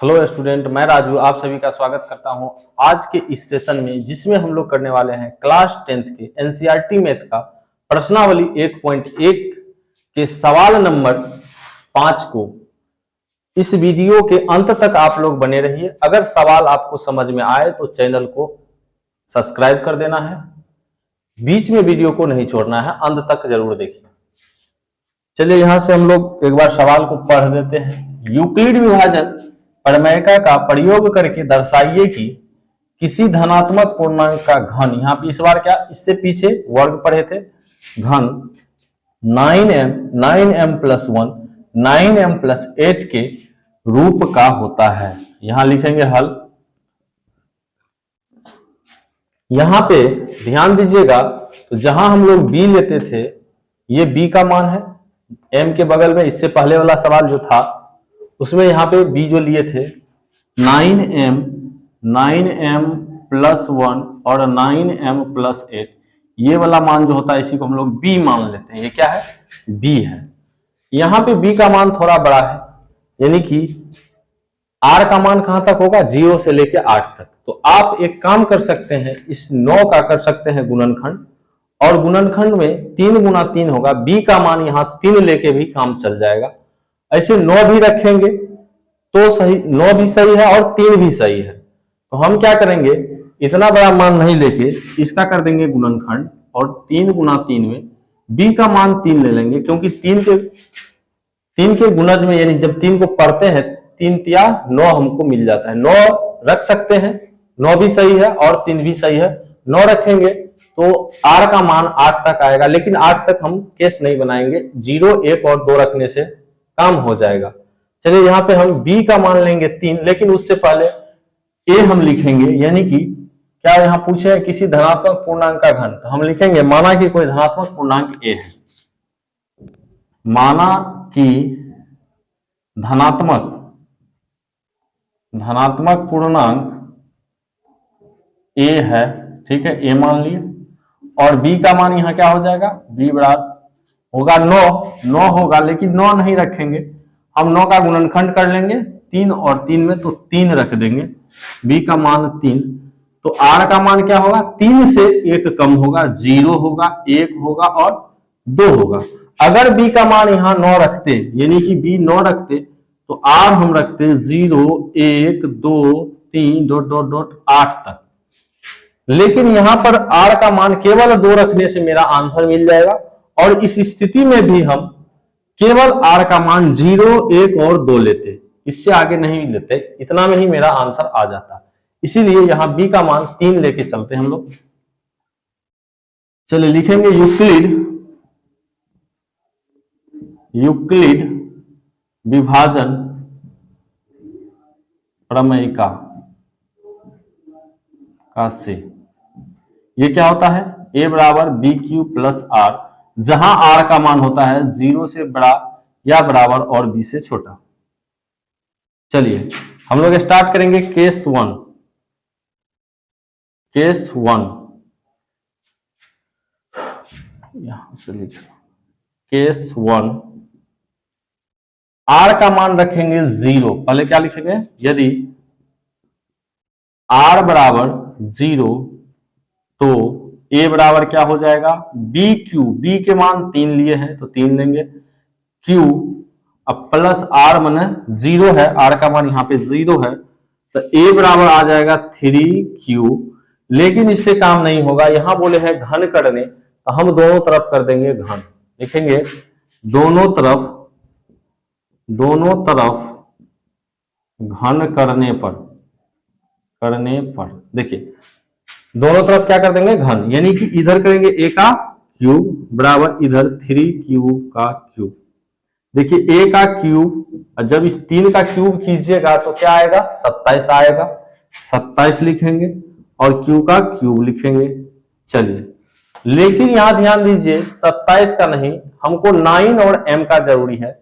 Hello student, मैं राजू आप सभी का स्वागत करता हूं आज के इस सेशन में, जिसमें हम लोग करने वाले हैं क्लास 10th के एनसीईआरटी मैथ का प्रश्नावली 1.1 के सवाल नंबर 5 को। इस वीडियो के अंत तक आप लोग बने रहिए। अगर सवाल आपको समझ में आए तो चैनल को सब्सक्राइब कर देना है, बीच में वीडियो को नहीं छोड़ना है, अंत तक जरूर देखिए। चलिए यहां से हम लोग एक बार सवाल को पढ़ देते हैं। यूक्लिड विभाजन प्रमेय का प्रयोग करके दर्शाइए कि किसी धनात्मक पूर्णांक का घन, यहाँ पे इस बार क्या, इससे पीछे वर्ग पढ़े थे, घन 9m प्लस 1 9m प्लस 8 के रूप का होता है। यहां लिखेंगे हल। यहां पे ध्यान दीजिएगा, तो जहां हम लोग b लेते थे, ये b का मान है, m के बगल में इससे पहले वाला सवाल जो था उसमें यहाँ पे b जो लिए थे 9m प्लस 1 और 9m प्लस 8, ये वाला मान जो होता है इसी को हम लोग b मान लेते हैं। ये क्या है? b है। यहाँ पे b का मान थोड़ा बड़ा है, यानी कि r का मान कहां तक होगा? 0 से लेके 8 तक। तो आप एक काम कर सकते हैं, इस 9 का कर सकते हैं गुणनखंड, और गुणनखंड में 3 गुना 3 होगा। b का मान यहाँ 3 लेके भी काम चल जाएगा। ऐसे 9 भी रखेंगे तो सही, 9 भी सही है और 3 भी सही है। तो हम क्या करेंगे, इतना बड़ा मान नहीं लेके इसका कर देंगे गुणनखंड, और 3 गुना 3 में b का मान 3 ले लेंगे, क्योंकि 3 के गुणज में, यानी जब 3 को पढ़ते हैं 3 तिया 9 हमको मिल जाता है। 9 रख सकते हैं, 9 भी सही है और 3 भी सही है। 9 रखेंगे तो r का मान 8 तक आएगा, लेकिन 8 तक हम केस नहीं बनाएंगे, 0, 1 और 2 रखने से काम हो जाएगा। चलिए यहाँ पे हम b का मान लेंगे 3, लेकिन उससे पहले a हम लिखेंगे, यानी कि क्या यहाँ पूछे है किसी धनात्मक पूर्णांक का घन, तो हम लिखेंगे माना कि कोई धनात्मक पूर्णांक a है, माना कि धनात्मक पूर्णांक a है, ठीक है, a मान लिए, और b का मान यहाँ क्या हो जाएगा? b बराबर होगा 9 होगा, लेकिन 9 नहीं रखेंगे, हम 9 का गुणनखंड कर लेंगे 3 और 3 में, तो 3 रख देंगे, b का मान 3। तो r का मान क्या होगा? 3 से 1 कम होगा, 0 होगा, 1 होगा और 2 होगा। अगर b का मान यहाँ 9 रखते, यानी कि b 9 रखते, तो r हम रखते 0, 1, 2, 3 .8 तक। लेकिन यहां पर r का मान केवल 2 रखने से मेरा आंसर मिल जाएगा, और इस स्थिति में भी हम केवल r का मान 0, 1 और 2 लेते, इससे आगे नहीं लेते, इतना में ही मेरा आंसर आ जाता। इसीलिए यहां b का मान 3 लेके चलते हैं हम लोग। चलिए लिखेंगे यूक्लिड विभाजन प्रमेय का से ये क्या होता है? a बराबर bq प्लस r, जहां r का मान होता है 0 से बड़ा या बराबर और b से छोटा। चलिए हम लोग स्टार्ट करेंगे केस 1। यहां से लिखो केस 1, r का मान रखेंगे 0। पहले क्या लिखेंगे? यदि r बराबर 0 तो a बराबर क्या हो जाएगा? bq, b के मान 3 लिए हैं तो 3 लेंगे, q अब प्लस r माने 0 है, r का मान यहाँ पे 0 है, तो a बराबर आ जाएगा 3q। लेकिन इससे काम नहीं होगा, यहां बोले हैं घन करने, तो हम दोनों तरफ कर देंगे घन। लिखेंगे दोनों तरफ घन करने पर देखिए दोनों तरफ क्या कर देंगे? घन, यानी कि इधर करेंगे a का क्यूब बराबर इधर 3q का क्यूब। देखिए a का क्यूब, जब इस 3 का क्यूब कीजिएगा तो क्या आएगा? 27 आएगा, 27 लिखेंगे और q का क्यूब लिखेंगे। चलिए, लेकिन यहां ध्यान दीजिए 27 का नहीं, हमको 9 और m का जरूरी है,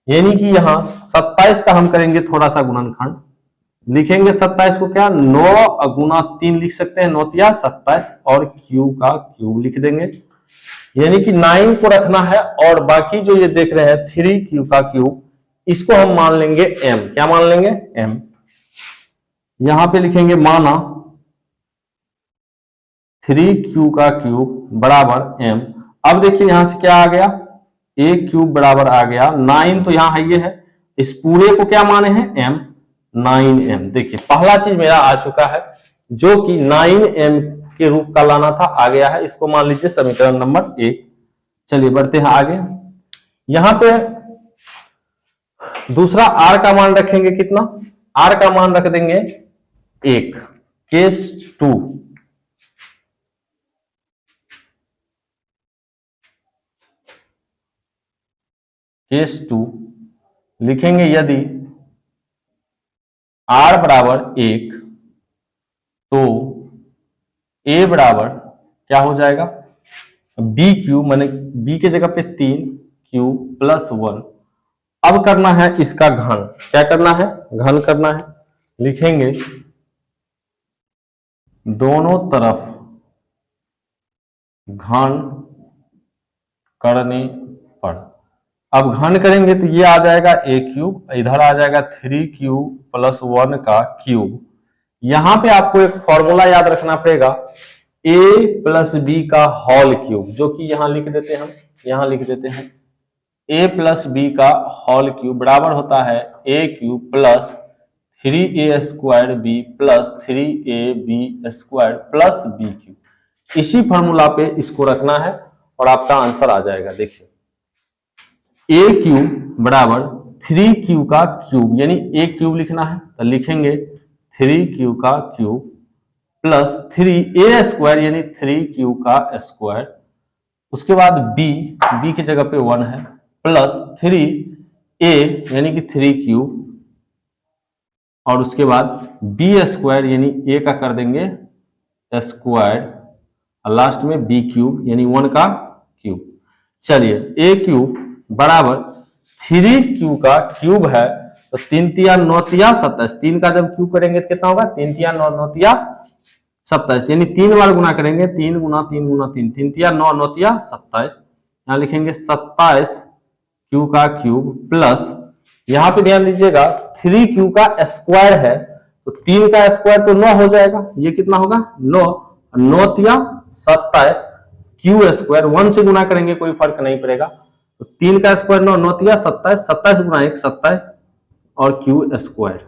यानी कि यहां 27 का हम करेंगे थोड़ा सा गुणनखंड। लिखेंगे 27 को क्या? 9 गुना 3 लिख सकते हैं, 9 तिया 27, और q का क्यूब लिख देंगे, यानी कि 9 को रखना है, और बाकी जो ये देख रहे हैं 3q का क्यूब, इसको हम मान लेंगे m। क्या मान लेंगे? m। यहां पे लिखेंगे माना 3q का क्यूब बराबर m। अब देखिए यहां से क्या आ गया, a क्यूब बराबर आ गया 9, तो यहां है ये है, इस पूरे को क्या माने हैं m, 9m। देखिए पहला चीज मेरा आ चुका है जो कि 9m के रूप का लाना था, आ गया है। इसको मान लीजिए समीकरण नंबर 1। चलिए बढ़ते हैं आगे। यहां पे दूसरा r का मान रखेंगे कितना, r का मान रख देंगे 1, केस 2। केस 2 लिखेंगे यदि r बराबर 1 तो a बराबर क्या हो जाएगा, b क्यूब, माने b के जगह पे 3 क्यूब प्लस 1। अब करना है इसका घन, क्या करना है, घन करना है। लिखेंगे दोनों तरफ घन करने पर, अब घन करेंगे तो ये आ जाएगा a क्यूब, इधर आ जाएगा 3 क्यूब प्लस 1 का क्यूब। यहां पे आपको एक फॉर्मूला याद रखना पड़ेगा, a प्लस बी का होल क्यूब, जो कि यहां लिख देते हैं हम, यहां लिख देते हैं a प्लस बी का होल क्यूब बराबर होता है a cube plus 3a square B plus 3ab square plus B cube. इसी फॉर्मूला पे इसको रखना है और आपका आंसर आ जाएगा। देखिए a क्यूब बराबर 3q का क्यूब, यानी a क्यूब लिखना है तो लिखेंगे 3q का क्यूब प्लस 3a स्क्वायर यानी 3q का स्क्वायर, उसके बाद b की जगह पे 1 है, प्लस 3a यानी कि 3 क्यूब, और उसके बाद b स्क्वायर यानी a का कर देंगे स्क्वायर, और लास्ट में b क्यूब यानी 1 का क्यूब। चलिए a क्यूब बराबर 3q का क्यूब है तो 3 तिया 9 तिया 27, 3 का जब क्यूब करेंगे तो कितना होगा, 3 तिया 9 9 तिया 27, यानी 3 बार गुना करेंगे, 3 गुना 3 गुना 3, 3 तिया 9 9 तिया 27। यहां लिखेंगे 27 क्यू का क्यूब प्लस, यहां पे ध्यान दीजिएगा 3q का स्क्वायर है तो 3 का स्क्वायर तो 9 हो जाएगा, ये कितना होगा 9, 9 तिया 27 क्यू स्क्वायर, 1 से गुना करेंगे कोई फर्क नहीं पड़ेगा, तो 3 का स्क्वायर 9, 9 तिया 27, 27 गुना 1 27 और क्यू स्क्वायर।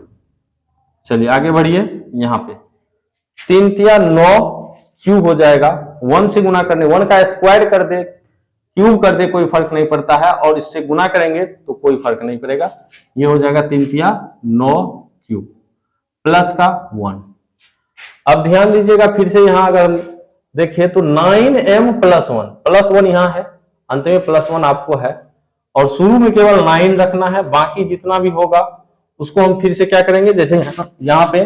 चलिए आगे बढ़िए, यहां पे 3 तिया 9 क्यूब हो जाएगा, 1 से गुना करने 1 का स्क्वायर कर दे क्यूब कर दे कोई फर्क नहीं पड़ता है, और इससे गुना करेंगे तो कोई फर्क नहीं पड़ेगा, ये हो जाएगा 3 तिया 9 क्यूब प्लस का 1। अब ध्यान दीजिएगा फिर से, यहां अगर हम देखिए तो 9m प्लस 1 यहां है, अंत में प्लस 1 आपको है, और शुरू में केवल 9 रखना है, बाकी जितना भी होगा उसको हम फिर से क्या करेंगे, जैसे यहाँ पे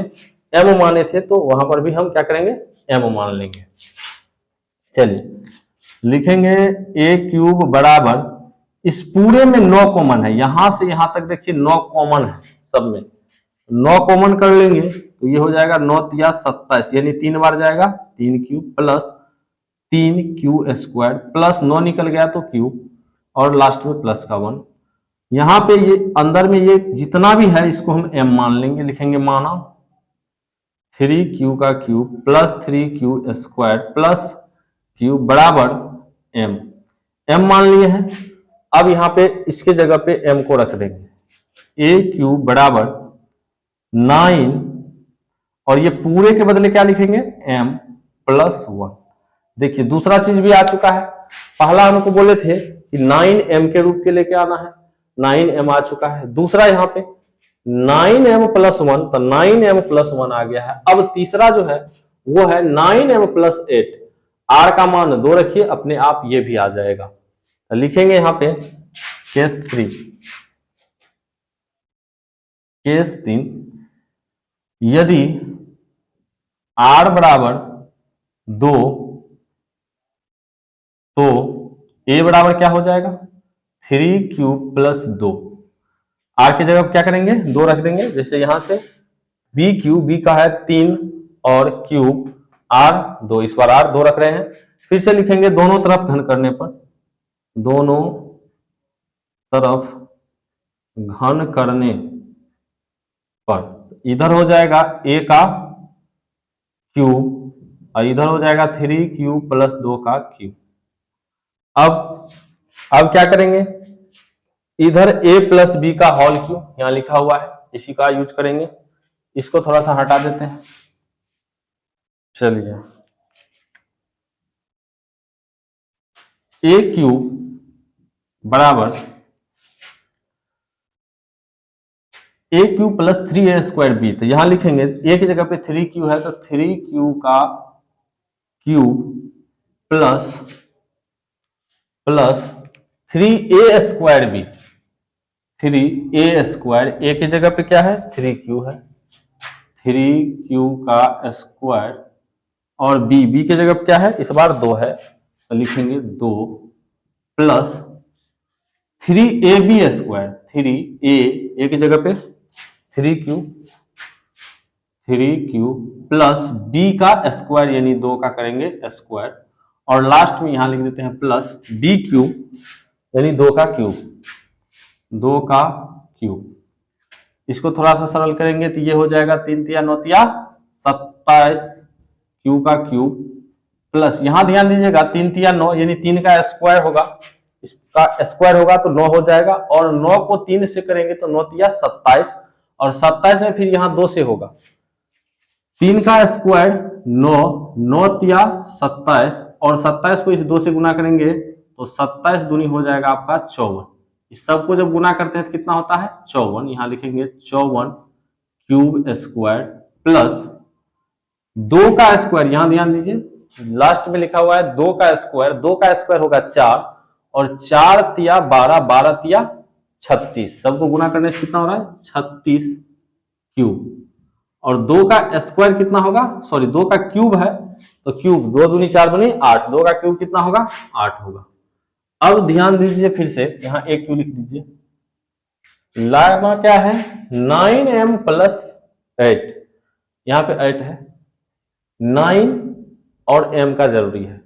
m माने थे तो वहां पर भी हम क्या करेंगे m मान लेंगे। चलिए लिखेंगे a क्यूब बराबर, इस पूरे में 9 कॉमन है, यहां से यहां तक देखिए 9 कॉमन है, सब में 9 कॉमन कर लेंगे तो ये हो जाएगा 9 तिया 27, यानी 3 बार जाएगा 3 cube plus 3 Q square plus 9 निकल गया तो क्यूब, और लास्ट में प्लस का 1। यहां पे ये अंदर में ये जितना भी है इसको हम m मान लेंगे, लिखेंगे माना 3q का cube plus 3q square plus cube बराबर m मान लिए हैं। अब यहां पे इसके जगह पे m को रख देंगे, a क्यूब बराबर 9, और ये पूरे के बदले क्या लिखेंगे m प्लस 1। देखिए दूसरा चीज भी आ चुका है, पहला हमको बोले थे कि 9m के रूप के लेके आना है, 9m आ चुका है। दूसरा यहाँ पे 9m प्लस 1, तो 9m प्लस 1 आ गया है। अब तीसरा जो है वो है 9m प्लस 8, r का मान 2 रखिए, अपने आप ये भी आ जाएगा। तो लिखेंगे यहाँ पे केस 3, यदि r बराबर 2 तो a बराबर क्या हो जाएगा 3 क्यूब प्लस 2, r की जगह क्या करेंगे 2 रख देंगे, जैसे यहां से b क्यूब, b का है 3 और क्यूब r 2, इस बार r 2 रख रहे हैं। फिर से लिखेंगे दोनों तरफ घन करने पर, दोनों तरफ घन करने पर इधर हो जाएगा a का क्यूब और इधर हो जाएगा 3q प्लस 2 का क्यूब। अब क्या करेंगे, इधर a प्लस बी का होल क्यूब यहां लिखा हुआ है, इसी का यूज करेंगे। इसको थोड़ा सा हटा देते हैं। चलिए, a क्यूब बराबर a cube plus 3a square B. तो यहां लिखेंगे a की जगह पे 3q है तो 3q का cube plus 3a square B. 3a square, a की जगह पे क्या है 3q है, 3q का स्क्वायर और b की जगह पे क्या है इस बार 2 है तो लिखेंगे 2 प्लस 3ab स्क्वायर, 3a की जगह पे 3q प्लस b का स्क्वायर यानी 2 का करेंगे स्क्वायर और लास्ट में यहां लिख देते हैं प्लस b क्यूब यानी 2 का क्यूब। इसको थोड़ा सा सरल करेंगे तो ये हो जाएगा 3 तिया 9 तिया 27 क्यू का क्यूब प्लस यहां ध्यान दीजिएगा 3 तिया 9 यानी 3 का स्क्वायर होगा, इसका स्क्वायर होगा तो 9 हो जाएगा और 9 को 3 से करेंगे तो 9 तिया 27 और 27 में फिर यहां 2 से होगा। 3 का स्क्वायर 9, 9 तिया 27 और 27 को इस 2 से गुना करेंगे तो 27 दूनी हो जाएगा आपका 54। इस सबको जब गुना करते हैं तो कितना होता है 54। यहां लिखेंगे 54 क्यूब स्क्वायर प्लस 2 का स्क्वायर, यहां ध्यान दीजिए लास्ट में लिखा हुआ है 2 का स्क्वायर, 2 का स्क्वायर होगा 4 और 4 तिया 12, 12 तिया 36, सबको गुना करने से कितना हो रहा है 36 क्यूब और 2 का स्क्वायर कितना होगा, सॉरी 2 का क्यूब है तो क्यूब 2 दूनी 4 दूनी 8, 2 का क्यूब कितना होगा 8 होगा। अब ध्यान दीजिए फिर से यहां एक क्यू लिख दीजिए, लाना क्या है 9m प्लस 8, यहां पे 8 है 9 और m का जरूरी है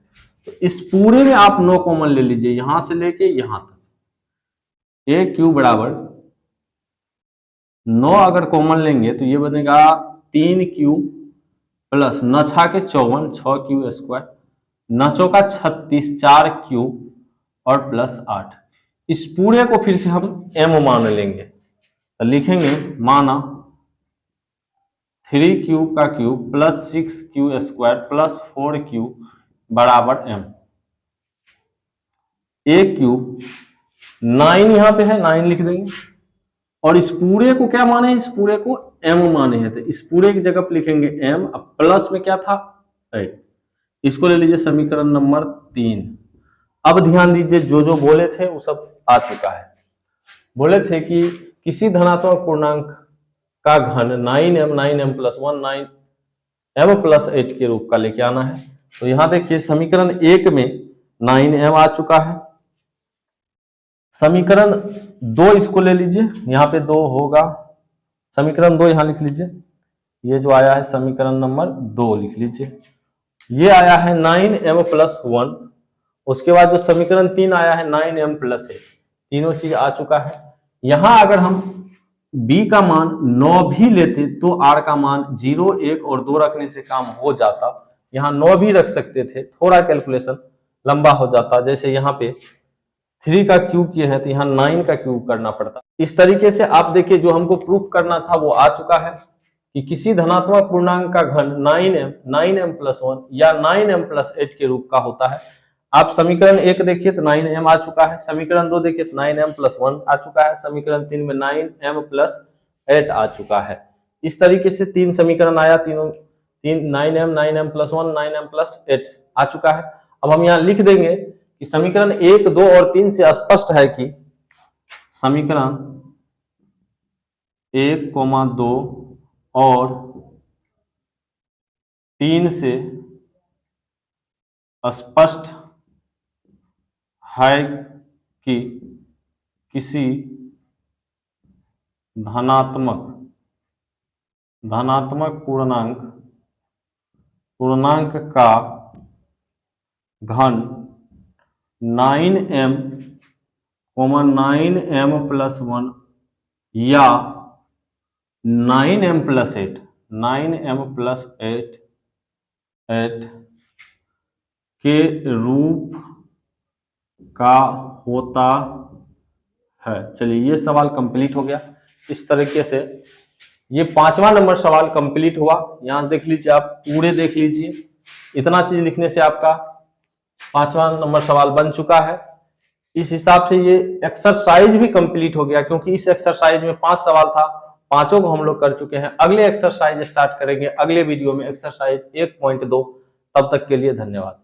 तो इस पूरे में आप 9 कॉमन ले लीजिए यहां से लेके यहां तक। a क्यू बराबर 9 अगर कॉमन लेंगे तो ये बनेगा 3q प्लस 9 छा के 54, 6q स्क्वायर, 9 चौका 36, 4q और प्लस 8। इस पूरे को फिर से हम m मान लेंगे तो लिखेंगे माना 3q का cube plus 6q square plus 4q बराबर m। a क्यूब 9 यहां पे है 9 लिख देंगे और इस पूरे को क्या माने, इस पूरे को m माने हैं तो इस पूरे की जगह पर लिखेंगे m, अब प्लस में क्या था 8। इसको ले लीजिए समीकरण नंबर 3। अब ध्यान दीजिए जो बोले थे वो सब आ चुका है। बोले थे कि किसी धनात्मक पूर्णांक का घन 9m प्लस 1 9m प्लस 8 के रूप का लेके आना है। तो यहां देखिए समीकरण 1 में 9m आ चुका है, समीकरण 2 इसको ले लीजिए यहां पे 2 होगा, समीकरण 2 यहां लिख लीजिए, ये जो आया है समीकरण नंबर 2 लिख लीजिए, ये आया है 9m प्लस 1। उसके बाद जो समीकरण 3 आया है 9m प्लस 8, तीनों चीज आ चुका है। यहां अगर हम b का मान 9 भी लेते तो r का मान 0, 1 और 2 रखने से काम हो जाता। यहां 9 भी रख सकते थे, थोड़ा कैलकुलेशन लंबा हो जाता, जैसे यहाँ पे 3 का क्यूब किए हैं तो यहाँ 9 का क्यूब करना पड़ता। इस तरीके से आप देखिए जो हमको प्रूफ करना था वो आ चुका है कि किसी धनात्मक पूर्णांक का घन 9m प्लस 1 या 9m प्लस 8 के रूप का होता है। आप समीकरण 1 देखिए तो 9m आ चुका है, समीकरण 2 देखिए तो 9m प्लस 1 आ चुका है, समीकरण 3 में 9m प्लस 8 आ चुका है। इस तरीके से 3 समीकरण आया, तीनों 9m प्लस 1 9m प्लस 8 आ चुका है। अब हम यहाँ लिख देंगे कि समीकरण 1, 2 और 3 से स्पष्ट है कि समीकरण 1, 2 और 3 से स्पष्ट है कि किसी धनात्मक पूर्णांक का घन 9m प्लस 1 या 9m प्लस 8, 9m प्लस 8 के रूप का होता है। चलिए ये सवाल कंप्लीट हो गया। इस तरीके से ये 5वां नंबर सवाल कंप्लीट हुआ। यहां से देख लीजिए, आप पूरे देख लीजिए, इतना चीज लिखने से आपका 5वां नंबर सवाल बन चुका है। इस हिसाब से ये एक्सरसाइज भी कंप्लीट हो गया, क्योंकि इस एक्सरसाइज में 5 सवाल था, 5 को हम लोग कर चुके हैं। अगले एक्सरसाइज स्टार्ट करेंगे अगले वीडियो में, एक्सरसाइज 1.2। तब तक के लिए धन्यवाद।